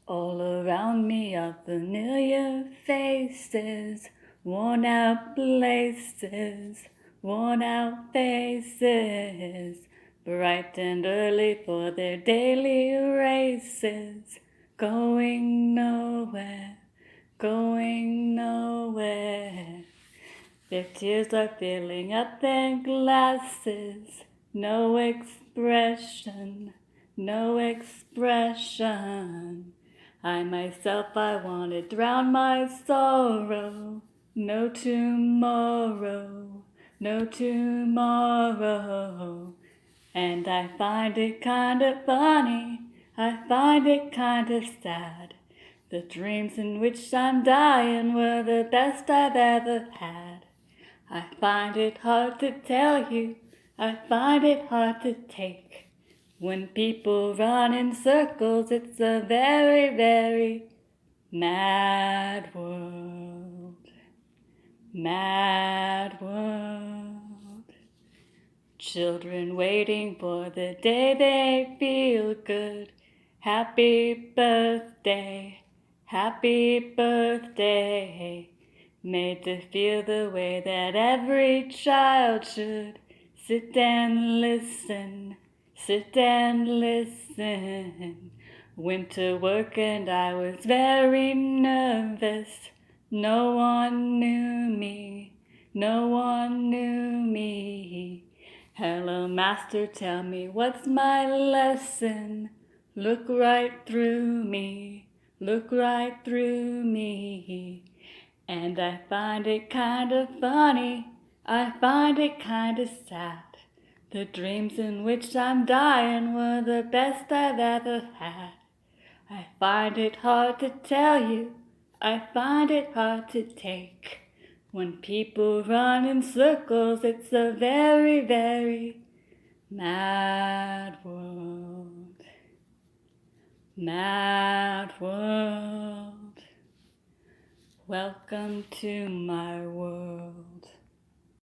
All around me are familiar faces, worn out places, worn out faces, bright and early for their daily races, going nowhere, going nowhere. Their tears are filling up their glasses, no expression, no expression. I myself, I want to drown my sorrow. No tomorrow, no tomorrow. And I find it kind of funny, I find it kind of sad. The dreams in which I'm dying were the best I've ever had. I find it hard to tell you, I find it hard to take. When people run in circles, it's a very, very mad world. Mad world. Children waiting for the day they feel good. Happy birthday, happy birthday. Made to feel the way that every child should. Sit and listen, sit and listen. Went to work and I was very nervous. No one knew me, no one knew me. Hello, master, tell me what's my lesson? Look right through me, look right through me. And I find it kind of funny, I find it kind of sad. The dreams in which I'm dying were the best I've ever had. I find it hard to tell you, I find it hard to take. When people run in circles, it's a very, very mad world. Mad world. Welcome to my world.